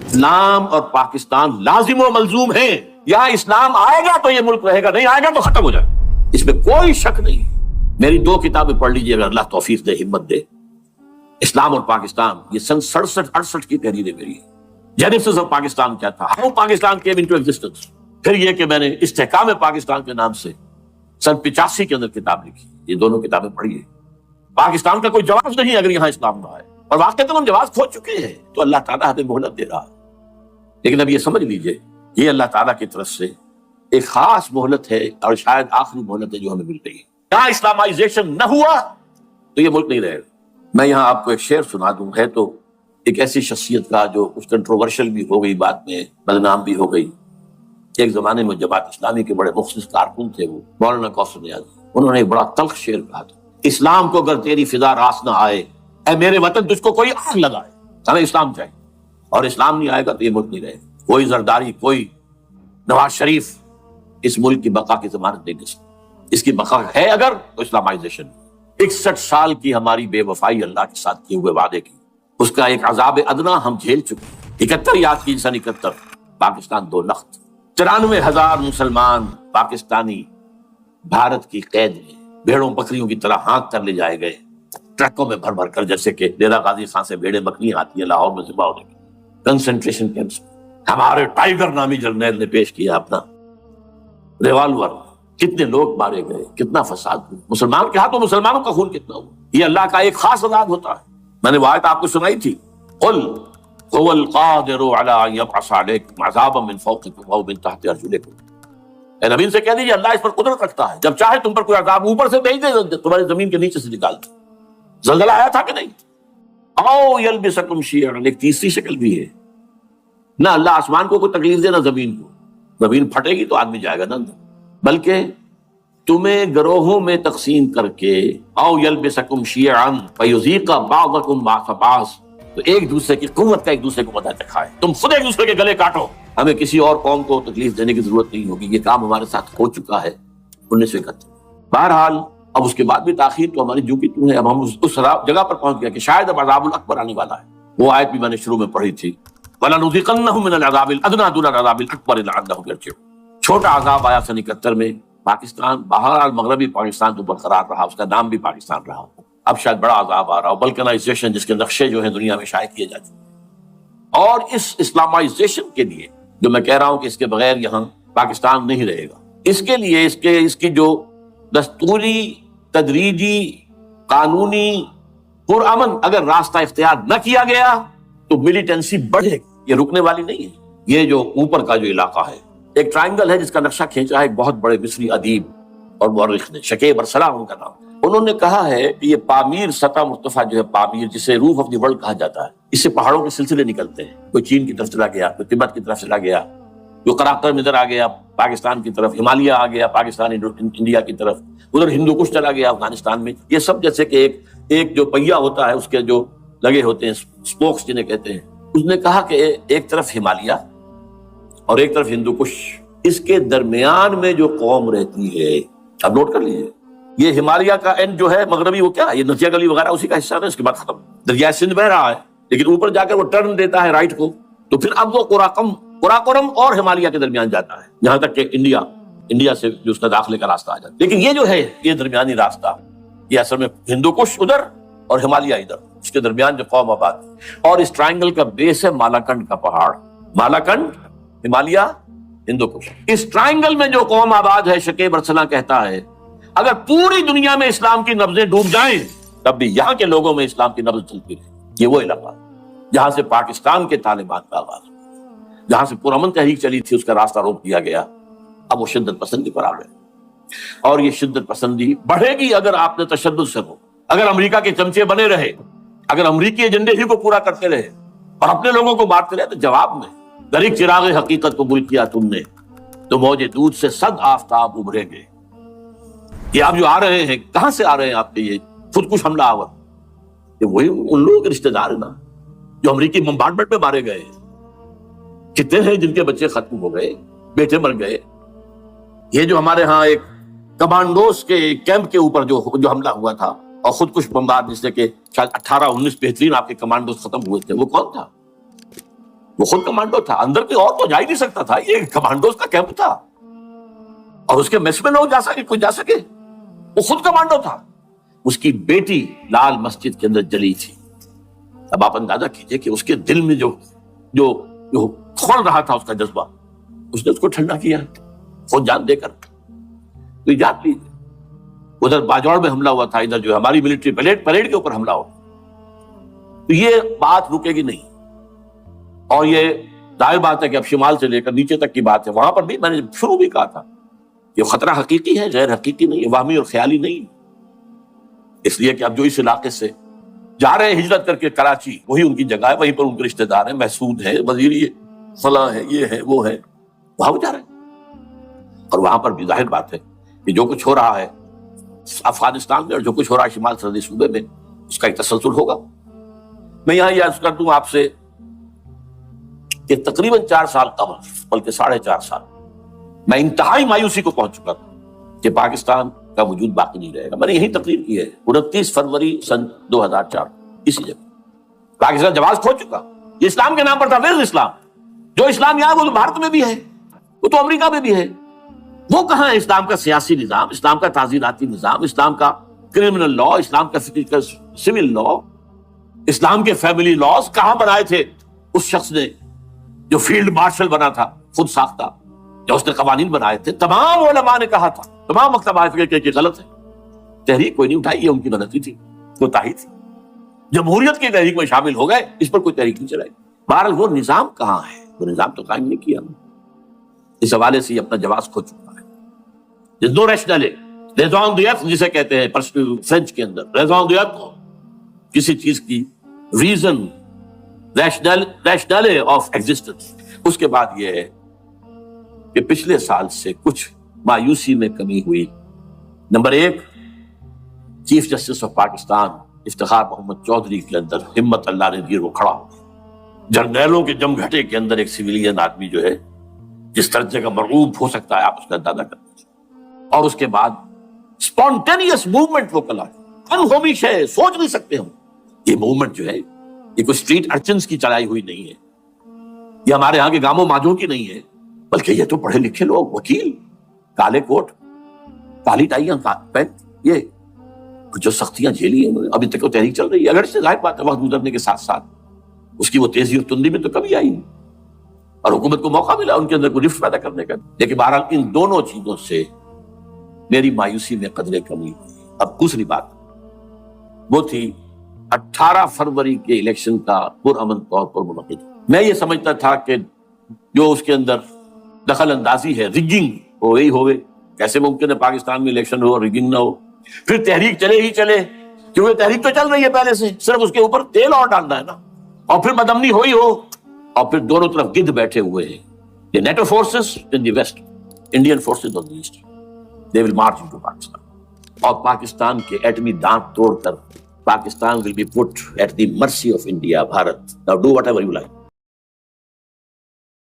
اسلام اور پاکستان لازم و ملزوم ہیں. یہاں اسلام آئے گا تو یہ ملک رہے گا، نہیں آئے گا تو ختم ہو جائے، اس میں کوئی شک نہیں. میری 2 کتابیں پڑھ لیجیے اگر اللہ توفیق دے، ہمت دے. اسلام اور پاکستان، یہ سن 67-68 کی تحریر ہے میری. جینیسس آف پاکستان کیا تھا، how Pakistan came into existence. پھر یہ کہ میں نے استحکام پاکستان کے نام سے سن 85 کے اندر کتاب لکھی. یہ دونوں کتابیں پڑھیے. پاکستان کا کوئی جواز نہیں اگر یہاں اسلام نہ آئے، اور واقعتاً ہم جواز کھو چکے ہیں، تو اللہ تعالیٰ ہمیں مہلت دے رہا ہے. لیکن اب یہ سمجھ لیجئے، یہ اللہ تعالیٰ کی طرف سے ایک خاص مہلت ہے، اور شاید آخری مہلت ہے جو ہمیں مل رہی ہے. یہاں اسلامائزیشن نہ ہوا تو یہ ملک نہیں رہے گا. میں یہاں آپ کو ایک شعر سنا دوں. ہے تو ایک ایسی شخصیت کا جو کچھ کنٹروورشل بھی ہو گئی، بعد میں بدنام بھی ہو گئی. ایک زمانے میں جماعت اسلامی کے بڑے مخصوص کارکن تھے، وہ مولانا کوثر نیازی. انہوں نے ایک بڑا تلخ شعر کہا تھا، اسلام کو اگر تیری فضا راس نہ آئے، اے میرے وطن تجھ کو کوئی آگ لگائے. ہمیں اسلام چاہیے، اور اسلام نہیں آئے گا تو یہ ملک نہیں رہے گا. کوئی زرداری، کوئی نواز شریف اس ملک کی بقا کی ضمانت نہیں دے سکتا. اس کی بقا ہے اگر تو اسلامائزیشن. 61 سال کی ہماری بے وفائی اللہ کے ساتھ کیے ہوئے وعدے کی، اس کا ایک عذاب ادنا ہم جھیل چکے. 71 یاد کی، سن 71 پاکستان 2 لخت 94,000 مسلمان پاکستانی بھارت کی قید میں بھیڑوں بکریوں کی طرح ہانک کر لے جائے گئے، ٹرکوں میں بھر بھر کر، جیسے کہ ڈیرہ غازی خان سے بھیڑیں بکریاں آتی ہیں لاہور میں ذبح ہونے کی. کنسنٹریشن کیمپس میں ہمارے ٹائیگر نامی جرنیل نے پیش کیا اپنا ریوالور. کتنے لوگ مارے گئے، کتنا فساد ہوا. مسلمان کے ہاتھوں مسلمانوں کا خون کتنا ہوا. یہ اللہ کا ایک خاص عذاب ہوتا ہے. میں نے وہ آیت آپ کو سنائی تھی، قل هو القادر على ان يبعث عليكم عذابا من فوقكم او من تحت ارجلكم. اے نبی سے کہہ دیجیے اللہ اس پر قدرت رکھتا ہے، جب چاہے تم پر کوئی عذاب اوپر سے بھیج دے، تمہاری زمین کے نیچے سے نکال دے. زلزلہ آیا تھا کہ نہیں؟ او یلبسکم شیعا، ایک تیسری شکل بھی ہے. نہ اللہ آسمان کو کوئی تکلیف دے، نہ زمین کو. زمین پھٹے گی تو آدمی جائے گا نا اندر، بلکہ تمہیں گروہوں میں تقسیم کر کے او یلبسکم شیعا فیذیق بعضکم بعض بعض، تو ایک دوسرے کی قوت کا ایک دوسرے کو مزہ چکھائے. تم خود ایک دوسرے کے گلے کاٹو. ہمیں کسی اور قوم کو تکلیف دینے کی ضرورت نہیں ہوگی. یہ کام ہمارے ساتھ ہو چکا ہے 1971. بہرحال اب اس کے بعد بھی تاخیر تو ہماری جو کی تو ہے. اب ہم اس جگہ پر پہنچ گئے کہ شاید اب عذاب الاکبر آنے والا ہے. وہ آیت بھی میں نے شروع میں پڑھی تھی، وَلَنُذِيقَنَّهُم مِّنَ الْعَذَابِ الْأَدْنَىٰ دُونَ الْعَذَابِ الْأَكْبَرِ لَعَلَّهُمْ يَرْجِعُونَ. چھوٹا عذاب آیا سن 71 میں. پاکستان بہرحال مغربی پاکستان تو برقرار رہا، اس کا نام بھی پاکستان رہا. اب شاید بڑا عذاب آ رہا ہو، بلکنائزیشن جس کے نقشے جو ہیں دنیا میں شائع کیے جا چکے. اور اس اسلامائزیشن کے لیے جو میں کہہ رہا ہوں کہ اس کے بغیر یہاں پاکستان نہیں رہے گا، اس کے لیے اس کی جو دستوری، تدریجی، قانونی، پرامن اگر راستہ اختیار نہ کیا گیا تو ملیٹنسی بڑھے گی. یہ رکنے والی نہیں ہے. یہ جو اوپر کا جو علاقہ ہے، ایک ٹرائنگل ہے جس کا نقشہ کھینچا ہے ایک بہت بڑے مصری ادیب اور مورخ نے، شکیب ارسلان ان کا نام. انہوں نے کہا ہے کہ یہ پامیر سطح مرتفع جو ہے، پامیر جسے روف آف دی ورلڈ کہا جاتا ہے، اس سے پہاڑوں کے سلسلے نکلتے ہیں. کوئی چین کی طرف چلا گیا، کوئی تبت کی طرف چلا گیا، جو قراقرم ادھر آ گیا پاکستان کی طرف، ہمالیہ آ گیا پاکستان انڈیا کی طرف، ادھر ہندو کش چلا گیا افغانستان میں. یہ سب جیسے کہ ایک جو پہیا ہوتا ہے اس کے جو لگے ہوتے ہیں اسپوکس جنہیں کہتے ہیں. اس نے کہا کہ ایک طرف ہمالیہ اور ایک طرف ہندو کش، اس کے درمیان میں جو قوم رہتی ہے، اب نوٹ کر لیجیے، یہ ہمالیہ کا اینڈ جو ہے مغربی، وہ کیا ہے، یہ نتیا گلی وغیرہ اسی کا حصہ ہے. اس کے بعد ختم، دریا سندھ بہ رہا ہے، لیکن اوپر جا کر وہ ٹرن دیتا ہے رائٹ کو، تو پھر اب وہ قراقرم اور ہمالیہ کے درمیان جاتا ہے، یہاں تک کہ انڈیا سے جو اس کا داخلے کا راستہ آ جاتا ہے. لیکن یہ جو ہے یہ درمیانی راستہ، یہ اصل میں ہندو کش ادھر اور ہمالیہ ادھر، اس کے درمیان جو قوم آباد. اور اس ٹرائنگل کا بیس ہے مالاکنڈ کا پہاڑ. مالاکنڈ، ہمالیہ، ہندو کش. اس ٹرائنگل میں جو قوم آباد ہے، شکیب ارسلان کہتا ہے اگر پوری دنیا میں اسلام کی نبضیں ڈوب جائیں تب بھی یہاں کے لوگوں میں اسلام کی نبض چلتی رہے. یہ وہ علاقہ جہاں سے پاکستان کے طالبان کا آغاز، جہاں سے پرامن تحریک چلی تھی، اس کا راستہ روک دیا گیا. اب وہ شدت پسندی پر آ گئے، اور یہ شدت پسندی بڑھے گی اگر آپ نے تشدد سے ہو، اگر امریکہ کے چمچے بنے رہے، اگر امریکی ایجنڈے ہی کو پورا کرتے رہے اور اپنے لوگوں کو مارتے رہے. تو جواب میں غریب چراغ حقیقت قبول کیا تم نے تو موج دودھ سے 100 آفتاب ابھریں گے. یہ آپ جو آ رہے ہیں، کہاں سے آ رہے ہیں آپ کے یہ خودکش حملہ آور؟ یہ وہی ان لوگوں کے رشتہ دار ہیں نا جو امریکی بمبارڈمنٹ میں مارے گئے. کتنے ہیں جن کے بچے ختم ہو گئے، بیٹے مر گئے. یہ جو ہمارے ہاں ایک کمانڈوز کے کیمپ کے اوپر جو حملہ ہوا تھا اور خودکش بمبار، جس سے کہ شاید 18-19 بہترین آپ کے کمانڈوز ختم ہوئے تھے، وہ کون تھا؟ وہ خود کمانڈو تھا, اندر کوئی اور تو جا ہی نہیں سکتا تھا, یہ کمانڈوز کا کیمپ تھا, اور اس کے میس میں لوگ جا سکے, کوئی جا سکے, وہ خود کمانڈو تھا. اس کی بیٹی لال مسجد کے اندر جلی تھی. اب آپ اندازہ کیجئے کہ اس کے دل میں جو کھول رہا تھا اس کا جذبہ, اس نے اس کو ٹھنڈا کیا خود جان دے کر. تو یاد لیجیے, ادھر باجوڑ میں حملہ ہوا تھا, ادھر جو ہماری ملٹری پریڈ کے اوپر حملہ ہوا. تو یہ بات رکے گی نہیں, اور یہ ظاہر بات ہے کہ اب شمال سے لے کر نیچے تک کی بات ہے. وہاں پر بھی میں نے شروع بھی کہا تھا یہ خطرہ حقیقی ہے, غیر حقیقی نہیں, واہمی اور خیالی نہیں. اس لیے کہ اب جو اس علاقے سے جا رہے ہیں ہجرت کر کے کراچی, وہی ان کی جگہ ہے, وہیں پر ان کے رشتہ دار ہیں, محسود ہیں, وزیری ہے, فلاں ہے, یہ ہے, وہ ہے, وہاں وہ جا رہے ہیں. اور وہاں پر بھی ظاہر بات ہے کہ جو کچھ ہو رہا ہے افغانستان میں اور جو کچھ ہو رہا ہے شمال سرحدی صوبے میں, اس کا ایک تسلسل ہوگا. میں یہاں یہ عرض کر دوں آپ سے کہ تقریباً 4 سال قبل, بلکہ 4.5 سال, میں انتہائی مایوسی کو پہنچ چکا تھا کہ پاکستان کا وجود باقی نہیں رہے گا. میں نے یہی تقریر کی ہے 29 فروری سن 2004, اسی جگہ. پاکستان جواز کھو چکا, یہ اسلام کے نام پر تھا. ویئر اسلام؟ جو اسلام یہاں وہ تو بھارت میں بھی ہے, وہ تو امریکہ میں بھی ہے. وہ کہاں ہے اسلام کا سیاسی نظام, اسلام کا تعزیراتی نظام, اسلام کا کرمنل لا, اسلام کا سول لا, اسلام کے فیملی لاز کہاں بنائے تھے اس شخص نے جو فیلڈ مارشل بنا تھا, خود ساختہ, جو اس نے قوانین بنائے تھے. تمام علماء نے کہا تھا, تمام مکتبہ فقہ کہ غلط ہے. تحریک کوئی نہیں اٹھائی, یہ ان کی غلطی تھی, کوتاہی تھی. جمہوریت کی تحریک میں شامل ہو گئے, اس پر کوئی تحریک نہیں چلائی. بہرحال وہ نظام کہاں ہے, وہ نظام تو قائم نہیں کیا. اس حوالے سے یہ اپنا جواز کھو چکا ہے. نو ریشنل ریزون دیت جسے کہتے ہیں فرینچ کے اندر, ریزون دیت کسی چیز کی ریزن, ریشنل آف ایگزسٹنس. اس کے بعد یہ ہے کہ پچھلے سال سے کچھ مایوسی میں کمی ہوئی. Number 1, chief justice of Pakistan Iftikhar Muhammad Chaudhry کے اندر ہمت اللہ نے دی, وہ کھڑا ہو. جرنیلوں کے جمگھٹے کے اندر ایک سویلین آدمی جو ہے جس درجے کا مرغوب ہو سکتا ہے آپ اس کا اندازہ کرتے ہیں. اور اس کے بعد اسپونٹینیس موومنٹ وہ کلا ہے, انہومی شے, سوچ نہیں سکتے ہم. یہ موومنٹ جو ہے یہ کوئی اسٹریٹ ارچنز کی چلائی ہوئی نہیں ہے, یہ ہمارے یہاں کے گاموں ماجوں کی نہیں ہے, بلکہ یہ تو پڑھے لکھے لوگ, وکیل, کالے کوٹ, کالی ٹائیاں پہن, یہ جو سختیاں جھیلی ہیں ابھی تک وہ تحریک چل رہی ہے. اگر اس سے ظاہر بات ہے وقت گزرنے کے ساتھ ساتھ اس کی وہ تیزی اور تندی میں تو کمی آئی, اور حکومت کو موقع ملا ان کے اندر کوئی رفت پیدا کرنے کا. لیکن بہرحال ان دونوں چیزوں سے میری مایوسی میں قدرے کمی ہوئی. اب دوسری بات وہ تھی 18 فروری کے الیکشن کا پرامن طور پر منعقد. میں یہ سمجھتا تھا کہ جو اس کے اندر دخل اندازی ہے, ریگنگ ہو گئی ہوئے, کیسے ممکن ہے پاکستان میں الیکشن ہو اور ریگنگ نہ ہو. پھر تحریک چلے ہی چلے, کیونکہ تحریک تو چل رہی ہے پہلے سے, صرف اس کے اوپر تیل اور ڈالنا ہے نا, اور پھر بدامنی ہوئی ہو, اور پھر دونوں طرف گدھ بیٹھے ہوئے ہیں. یہ NATO forces in the west, Indian forces on the east, they will march into Pakistan. اور پاکستان کے ایٹمی دانت توڑ کر Pakistan will be put at the mercy of India, Bharat. Now do whatever you like.